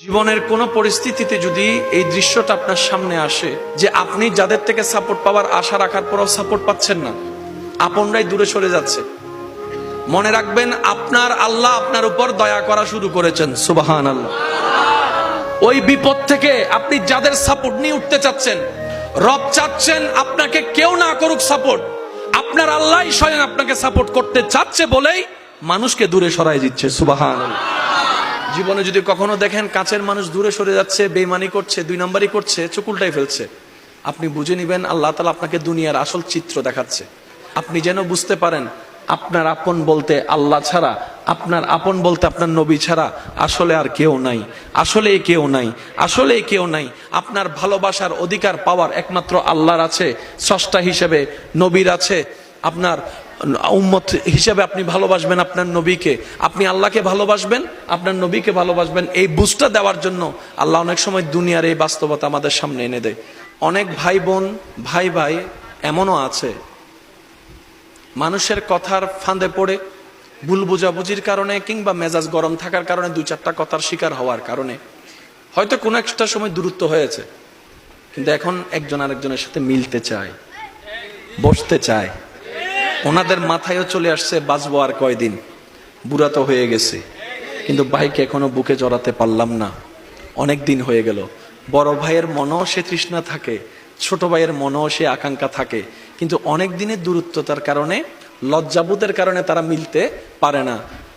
জীবনের কোন পরিস্থিতিতে যদি এই দৃশ্যটা আপনার সামনে আসে যে আপনি যাদের থেকে সাপোর্ট পাওয়ার আশা রাখার পরও সাপোর্ট পাচ্ছেন না, আপনরাই দূরে সরে যাচ্ছে, মনে রাখবেন আপনার আল্লাহ আপনার উপর দয়া করা শুরু করেছেন। সুবহানাল্লাহ। ওই বিপদ থেকে আপনি যাদের সাপোর্ট নিয়ে উঠতে চাচ্ছেন, রব চাচ্ছেন আপনাকে কেউ না করুক সাপোর্ট, আপনার আল্লাহই স্বয়ং আপনাকে সাপোর্ট করতে চাচ্ছে বলেই মানুষকে দূরে সরাই দিচ্ছে। সুবহানাল্লাহ। জীবনে যদি কখনো দেখেন কাছের মানুষ দূরে সরে যাচ্ছে, বেঈমানি করছে, দুই নম্বরই করছে, চোখ উল্টাই ফেলছে, আপনি বুঝে নিবেন আল্লাহ তাআলা আপনাকে দুনিয়ার আসল চিত্র দেখাচ্ছে। আপনি যেন বুঝতে পারেন আপনার আপন বলতে আল্লাহ ছাড়া, আপনার আপন বলতে আপনার নবী ছাড়া আসলে আর কেউ নাই, আসলে কেউ নাই, আসলে কেউ নাই। আপনার ভালোবাসার অধিকার পাওয়ার একমাত্র আল্লাহর আছে, স্রষ্টা হিসেবে নবীর আছে। আপনার উম্মত হিসেবে আপনি ভালোবাসবেন আপনার নবীকে, আপনি আল্লাহকে ভালোবাসবেন, আপনার নবীকে ভালোবাসবেন। এই বুঝটা দেওয়ার জন্য আল্লাহ অনেক সময় দুনিয়ার এই বাস্তবতা আমাদের সামনে এনে দেয়। অনেক ভাই বোন, ভাই ভাই এমনও আছে মানুষের কথার ফাঁদে পড়ে, ভুল বুঝাবুঝির কারণে কিংবা মেজাজ গরম থাকার কারণে দুই চারটা কথার শিকার হওয়ার কারণে হয়তো কোনো একটা সময় দূরত্ব হয়েছে, কিন্তু এখন একজন আরেকজনের সাথে মিলতে চায়, বসতে চায়। ওনাদের মাথায়ও চলে আসছে বাঁচবো আর কয়দিন, বুড়া তো হয়ে গেছে, কিন্তু ভাইকে এখনো বুকে জড়াতে পারলাম না, অনেক দিন হয়ে গেল। বড় ভাইয়ের মনও সে তৃষ্ণা থাকে, ছোট ভাইয়ের মনও সে আকাঙ্ক্ষা থাকে, কিন্তু অনেক দিনের দূরত্বতার কারণে, লজ্জাবোধের কারণে তারা মিলতে পারে না।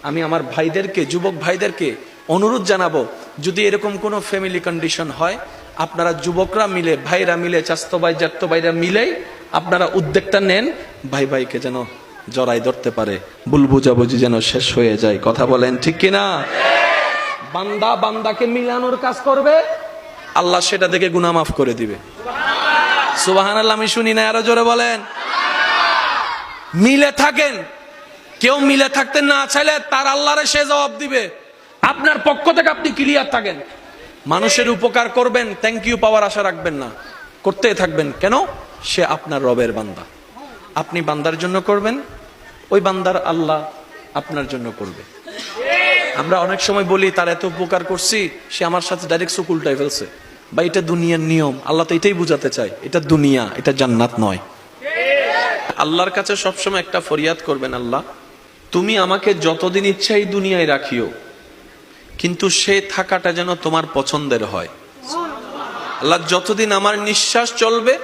আমি আমার ভাইদেরকে, যুবক ভাইদেরকে অনুরোধ জানাবো, যদি এরকম কোনো ফ্যামিলি কন্ডিশন হয়, আপনারা যুবকরা মিলে, ভাইরা মিলে, চাস্তো ভাই জ্যাঠতো ভাইরা মিলেই আপনারা উদ্যোগটা নেন, ভাই ভাইকে যেন জড়াই ধরতে পারে, ভুল বুঝাবুঝি যেন শেষ হয়ে যায়। কথা বলেন ঠিক কিনা? বান্দা বান্দাকে মিলানোর কাজ করবে, আল্লাহ সেটা দেখে গুনাহ মাফ করে দিবে। সুবহানাল্লাহ। আমি শুনি না, আরো জোরে বলেন। মিলে থাকেন, কেউ মিলে থাকতে না চাইলে তার আল্লাহরে সে জবাব দিবে। আপনার পক্ষ থেকে আপনি ক্লিয়ার থাকেন, মানুষের উপকার করবেন, থ্যাংক ইউ পাওয়ার আশা রাখবেন না, করতে থাকবেন। কেন? সে আপনার রবের বান্দা, আপনি বান্দার জন্য করবেন, ওই বান্দার আল্লাহ আপনার জন্য করবে। আমরা অনেক সময় বলি তার এত উপকার করছি, সে আমার সাথে ডাইরেক্ট চোখ উল্টাই ফেলছে। বা এটা দুনিয়ার নিয়ম, আল্লাহ তো এটাই বুঝাতে চায়, এটা দুনিয়া, এটা জান্নাত নয়। আল্লাহর কাছে সবসময় একটা ফরিয়াদ করবেন, আল্লাহ তুমি আমাকে যতদিন ইচ্ছা এই দুনিয়ায় রাখিও, কিন্তু সে থাকাটা যেন তোমার পছন্দের হয়। আল্লাহ যতদিন আমার নিঃশ্বাস চলবে,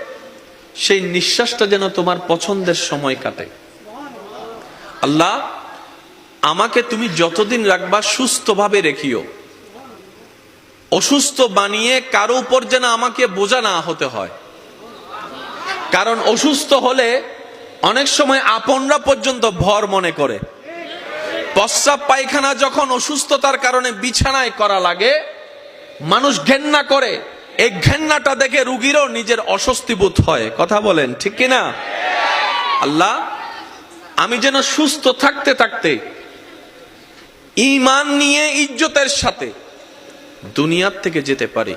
সেই নিঃশ্বাসটা যেন তোমার পছন্দের সময় কাটে। আল্লাহ আমাকে তুমি যতদিন রাখবা সুস্থভাবে রেখিও, অসুস্থ বানিয়ে কারো উপর যেন আমাকে বোঝা না হতে হয়। কারণ অসুস্থ হলে অনেক সময় আপনরা পর্যন্ত ভর মনে করে। প্রস্রাব পায়খানা যখন অসুস্থতার কারণে বিছানায় করা লাগে, মানুষ ঘেন্না করে, এই ঘেন্নাটা দেখে রোগীরও নিজের অস্বস্তি বোধ হয়। কথা বলেন ঠিক কিনা? আল্লাহ আমি যেন সুস্থ থাকতে থাকতে ঈমান নিয়ে ইজ্জতের সাথে দুনিয়ার থেকে যেতে পারি,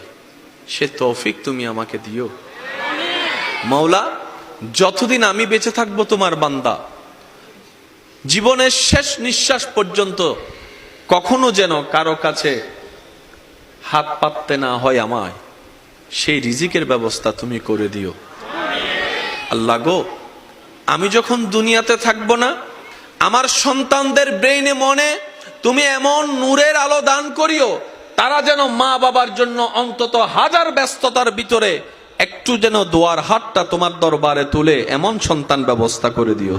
সে তৌফিক তুমি আমাকে দিও। মাওলা যতদিন আমি বেঁচে থাকবো তোমার বান্দা, জীবনের শেষ নিঃশ্বাস পর্যন্ত কখনো যেন কারো কাছে হাত পাততে না হয় আমায়, সেই রিজিকের ব্যবস্থা তুমি করে দিও। আল্লাহ গো, আমি যখন দুনিয়াতে থাকবো না, আমার সন্তানদের ব্রেইনে মনে তুমি এমন নূরের আলো দান করিও, তারা যেন মা বাবার জন্য অন্তত হাজার ব্যস্ততার ভিতরে একটু যেন দোয়ার হাতটা তোমার দরবারে তুলে এমন সন্তান ব্যবস্থা করে দিও।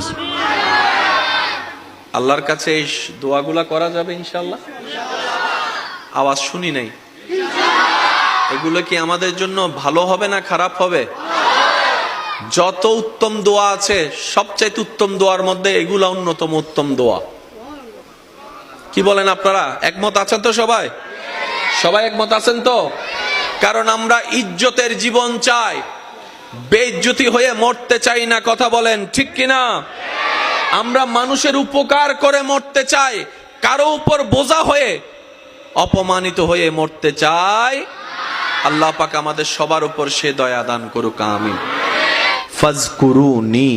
আল্লাহর কাছে এই দোয়াগুলা করা যাবে ইনশাআল্লাহ? আওয়াজ শুনি নাই। এগুলো কি আমাদের জন্য ভালো হবে না খারাপ হবে? যত উত্তম দোয়া আছে, সবচেয়ে উত্তম দোয়ার মধ্যে এগুলা অন্যতম উত্তম দোয়া। কি বলেন আপনারা? একমত আছেন তো সবাই? সবাই একমত আছেন তো? কারণ আমরা ইজ্জতের জীবন চাই, বেইজ্জতি হয়ে মরতে চাই না। কথা বলেন ঠিক কিনা? আমরা মানুষের উপকার করে মরতে চাই, কারো উপর বোঝা হয়ে, অপমানিত হয়ে মরতে চাই। আল্লাহ পাক আমাদের সবার উপর সে দয়া দান করুক, আমিন। ফাজকুরুনি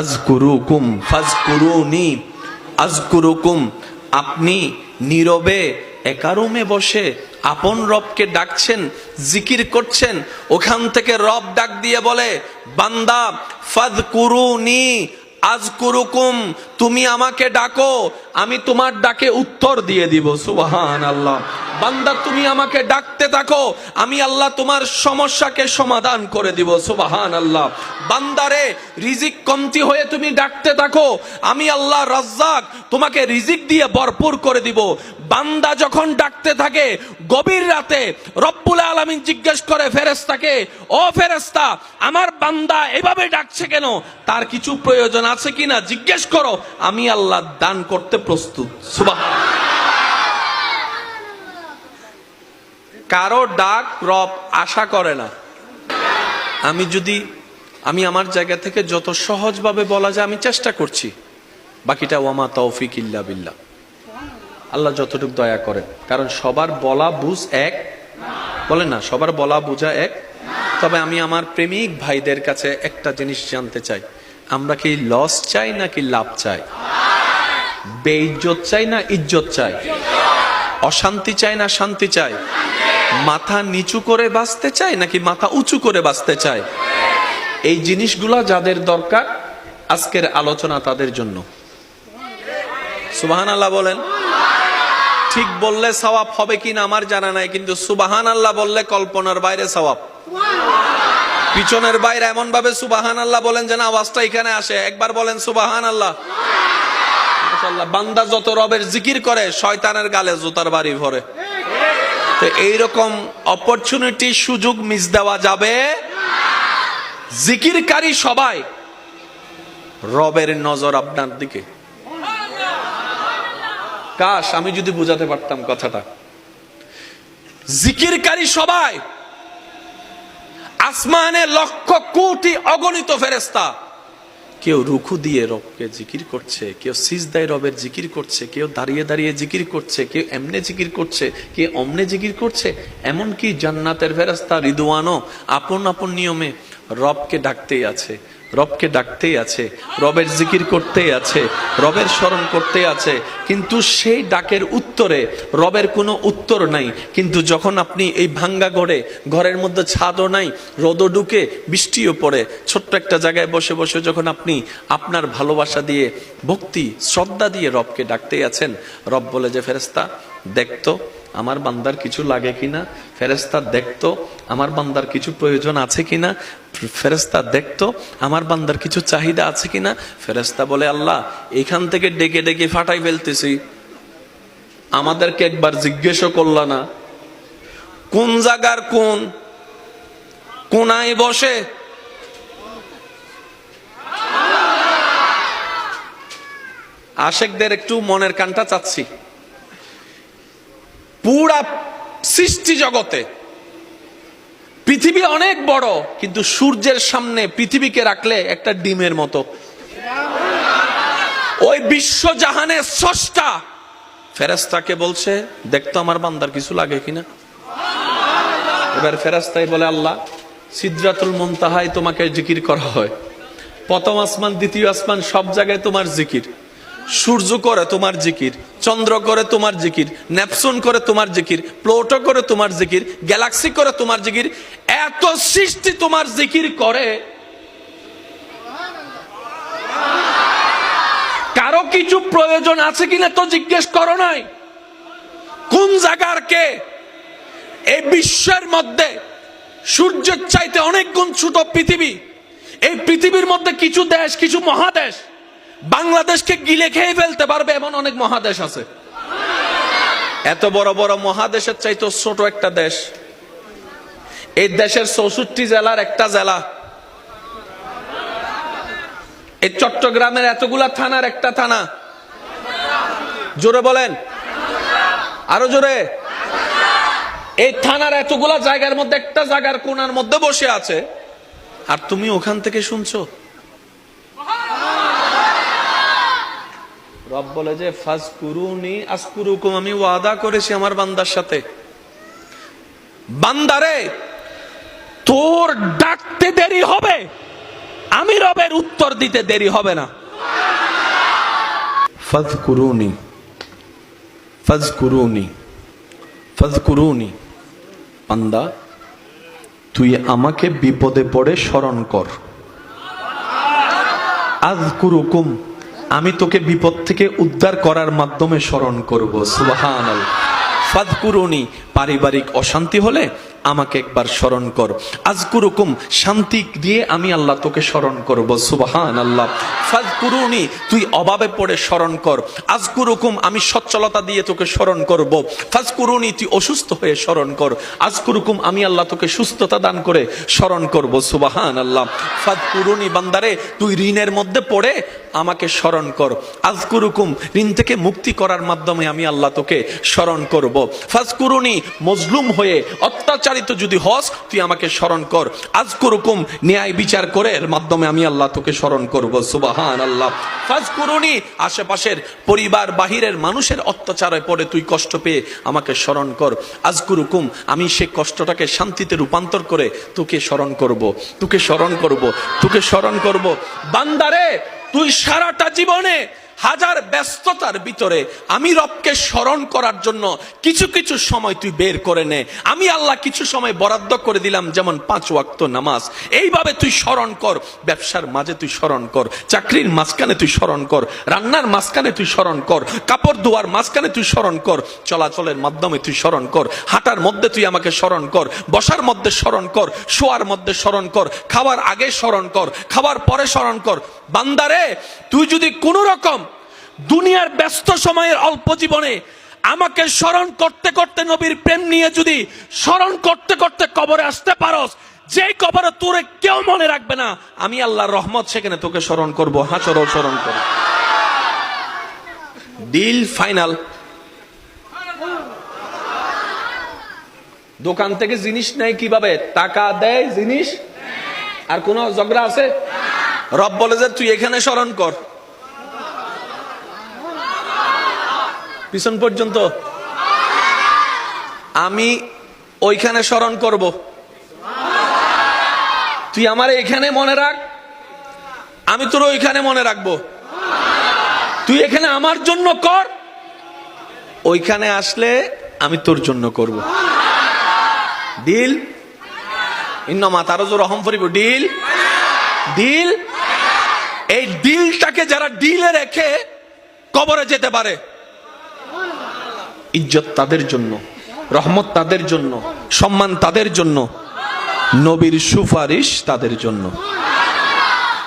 আযকুরুকুম, ফাজকুরুনি আযকুরুকুম। আপনি নীরবে একা রুমে বসে আপন রবকে ডাকছেন, জিকির করছেন, ওখান থেকে রব ডাক দিয়ে বলে, বান্দা ফাযকুরুনি আযকুরুকুম, তুমি আমাকে ডাকো, আমি তোমার ডাকে উত্তর দিয়ে দিব। সুবহানাল্লাহ। বান্দা তুমি আমাকে ডাকতে থাকো, আমি আল্লাহ তোমার সমস্যাকে সমাধান করে দিব। সুবহানাল্লাহ। বান্দারে রিজিক কমতি হয়ে তুমি ডাকতে থাকো, আমি আল্লাহ রাজ্জাক তোমাকে রিজিক দিয়ে ভরপুর করে দিব। বান্দা যখন ডাকতে থাকে গভীর রাতে, রব্বুল আলামিন জিজ্ঞেস করে ফেরেশতাকে, ও ফেরেশতা, আমার বান্দা এভাবে ডাকছে কেন, তার কিছু প্রয়োজন আছে কিনা জিজ্ঞেস করো, আমি আল্লাহ দান করতে প্রস্তুত। সুবহানাল্লাহ। কারো ডাক রব আশা করে না। আমি আমার জায়গা থেকে যত সহজভাবে বলা যায় আমি চেষ্টা করছি, বাকিটা ওয়ামা তৌফিক ইল্লা বিল্লাহ, আল্লাহ যতটুকু দয়া করেন। কারণ সবার বলা বুঝ এক, বলেন না, সবার বলা বুঝা এক। তবে আমি আমার প্রেমিক ভাইদের কাছে একটা জিনিস জানতে চাই, আমরা কি লস চাই নাকি লাভ চাই? বেইজ্জত চাই না ইজ্জত চাই? অশান্তি চাই না শান্তি চাই? মাথা নিচু করে বাঁচতে চাই নাকি মাথা উঁচু করে বাঁচতে চাই? এই জিনিসগুলা যাদের দরকার, আজকের আলোচনা তাদের জন্য। সুবহানাল্লাহ বলেন। ঠিক বললে সওয়াব হবে কিনা আমার জানা নাই, কিন্তু সুবহানাল্লাহ বললে কল্পনার বাইরে সওয়াব। পিছনের বাইরে এমন ভাবে সুবহানাল্লাহ বলেন যেন আওয়াজটা এখানে আসে। একবার বলেন সুবহানাল্লাহ। মাশাআল্লাহ। বান্দা যত রবের জিকির করে শয়তানের গালে জুতার বাড়ি ভরে। তো এইরকম অপরচুনিটি, সুযোগ মিস দেওয়া যাবে। জিকিরকারী সবাই, রবের নজর আপনার দিকে। কাশ আমি যদি বুঝাতে পারতাম কথাটা। জিকিরকারী সবাই, আসমানে লক্ষ কোটি অগণিত ফেরেশতা, কেউ রুকু দিয়ে রবকে জিকির করছে, কেউ সিজদায় রবের জিকির করছে, কেউ দাঁড়িয়ে দাঁড়িয়ে জিকির করছে, কেউ এমনে জিকির করছে, কেউ অমনে জিকির করছে। এমনকি জান্নাতের ফেরেশতা রিদওয়ানও আপন আপন নিয়মে রবকে ডাকতেই আছে, রবকে ডাকতেই আছে, রবের জিকির করতেই আছে, রবের স্মরণ করতেই আছে। কিন্তু সেই ডাকের উত্তরে রবের কোনো উত্তর নাই। কিন্তু যখন আপনি এই ভাঙ্গা ঘরের মধ্যে ছাদও নাই, রোদও ঢুকে, বৃষ্টিও পড়ে, ছোট্ট একটা জায়গায় বসে বসে যখন আপনি আপনার ভালোবাসা দিয়ে, ভক্তি শ্রদ্ধা দিয়ে রবকে ডাকতেই আছেন, রব বলে যে ফেরেশতা দেখতো আমার বান্দার কিছু লাগে কিনা, ফেরেশতা দেখতো আমার বান্দার কিছু প্রয়োজন আছে কিনা, ফেরেশতা দেখতো আমার বান্দার কিছু চাহিদা আছে কিনা। ফেরেশতা বলে, আল্লাহ এখান থেকে ডেকে ডেকে ফাটাই ফেলতেছি, আমাদেরকে একবার জিজ্ঞেসও করলা না কোন জায়গার কোন কোনায় বসে। আশেকদের একটু মনের কানটা চাচ্ছি। পুরা সৃষ্টি জগতে পৃথিবী অনেক বড়, কিন্তু সূর্যের সামনে পৃথিবীকে রাখলে একটা ডিমের মতো। ওই বিশ্বজাহানের স্রষ্টা ফেরেশতাকে বলছে দেখতো আমার বান্দার কিছু লাগে কিনা। এবার ফেরেশতাই বলে, আল্লাহ সিদরাতুল মুনতাহায় তোমাকে জিকির করা হয়, প্রথম আসমান দ্বিতীয় আসমান সব জায়গায় তোমার জিকির, সূর্য করে তোমার জিকির, চন্দ্র করে তোমার জিকির, নেপচুন করে তোমার জিকির, প্লুটো করে তোমার জিকির, গ্যালাক্সি করে তোমার জিকির, এত সৃষ্টি তোমার জিকির করে, কারো কিছু প্রয়োজন আছে কিনা তো জিজ্ঞেস করো নাই। কোন জায়গার কে? এই বিশ্বের মধ্যে সূর্যের চাইতে অনেক গুণ ছোট পৃথিবী। এই পৃথিবীর মধ্যে কিছু দেশ, কিছু মহাদেশ বাংলাদেশকে গিলে খেয়ে ফেলতে পারবে এমন অনেক মহাদেশ আছে। এত বড় বড় মহাদেশের চাইতে ছোট একটা দেশ, এই দেশের 64 জেলার একটা জেলা, এই চট্টগ্রামের এতগুলা থানার একটা থানা। জোরে বলেন, আরো জোরে। এই থানার এতগুলা জায়গার মধ্যে একটা জায়গার কোণার মধ্যে বসে আছে, আর তুমি ওখান থেকে শুনছো। রব বলে যে ফাজকুরুনি আযকুরুকুম, আমি ওয়াদা করেছি আমার বান্দার সাথে, বান্দারে তোর ডাকতে দেরি হবে, আমি রবের উত্তর দিতে দেরি হবে না। ফাজকুরুনি ফাজকুরুনি ফাযকুরুনি, বান্দা তুই আমাকে বিপদে পড়ে স্মরণ কর। আযকুরুকুম, আমি তোকে বিপদ থেকে উদ্ধার করার মাধ্যমে স্মরণ করব। সুবহানাল্লাহ। ফাযকুরুনি, পারিবারিক অশান্তি হলে আমাকে একবার স্মরণ কর। আযকুরুকুম, শান্তি দিয়ে আমি আল্লাহ তোকে স্মরণ করব। সুবহানাল্লাহ। ফাযকুরুনি, তুই অভাবে পড়ে স্মরণ কর। আযকুরুকুম, আমি সচ্ছলতা দিয়ে তোকে স্মরণ করব। ফাযকুরুনি, তুই অসুস্থ হয়ে স্মরণ কর। আযকুরুকুম, আমি আল্লাহ তোকে সুস্থতা দান করে স্মরণ করব। সুবহানাল্লাহ। ফাযকুরুনি, বান্দারে তুই ঋণের মধ্যে পড়ে আমাকে স্মরণ কর। আযকুরুকুম, ঋণ থেকে মুক্তি করার মাধ্যমে আমি আল্লাহ তোকে স্মরণ করব। ফাযকুরুনি, মজলুম হয়ে অত্যাচারিত যদি হস তুই আমাকে স্মরণ কর। আযকুরুকুম, ন্যায় বিচার করে এর মাধ্যমে আমি আল্লাহ তোকে স্মরণ করব। সুবহানাল্লাহ। ফাযকুরুনি, আশেপাশের পরিবার বাহিরের মানুষের অত্যাচারে পড়ে তুই কষ্ট পেয়ে আমাকে স্মরণ কর। আযকুরুকুম, আমি সেই কষ্টটাকে শান্তিতে রূপান্তর করে তোকে স্মরণ করব, তোকে স্মরণ করব, তোকে স্মরণ করব। বান্দারে তুই সারাটা জীবনে হাজার ব্যস্ততার ভিতরে আমি রবকে স্মরণ করার জন্য কিছু কিছু সময় তুই বের করে নে। আমি আল্লাহ কিছু সময় বরাদ্দ করে দিলাম, যেমন 5 ওয়াক্ত নামাজ। এইভাবে তুই স্মরণ কর। ব্যবসার মাঝে তুই স্মরণ কর, চাকরির মাঝখানে তুই স্মরণ কর, রান্নার মাঝখানে তুই স্মরণ কর, কাপড় ধোয়ার মাঝখানে তুই স্মরণ কর, চলাচলের মাধ্যমে তুই স্মরণ কর, হাঁটার মধ্যে তুই আমাকে স্মরণ কর, বসার মধ্যে স্মরণ কর, শোয়ার মধ্যে স্মরণ কর, খাওয়ার আগে স্মরণ কর, খাওয়ার পরে স্মরণ কর। বান্দারে তুই যদি কোনো রকম দুনিয়ার ব্যস্ত সময়ের অল্প জীবনে আমাকে স্মরণ করতে করতে নবীর প্রেম নিয়ে যদি স্মরণ করতে করতে কবরে আসতে পারস, যে কবরে তোরে কেউ মনে রাখবে না, আমি আল্লাহর রহমত সেখানে তোকে স্মরণ করব। হাসর স্মরণ কর। Deal final. দোকান থেকে জিনিস নেয় কিভাবে? টাকা দেয়, জিনিস। আর কোন ঝগড়া আছে? রব বলে যে তুই এখানে স্মরণ কর, পিছন পর্যন্ত আমি ওইখানে স্মরণ করব। তুই আমার এখানে মনে রাখ, আমি তোর ওইখানে মনে রাখবো। তুই এখানে আমার জন্য কর, ওইখানে আসলে আমি তোর জন্য করব। ডিল। ইন্নামা তারাজু রহম ফরিব। Deal, deal. এই ডিলটাকে যারা ডিলে রেখে কবরে যেতে পারে, ইজ্জত তাদের জন্য, রহমত তাদের জন্য, সম্মান তাদের জন্য, নবীর সুপারিশ তাদের জন্য।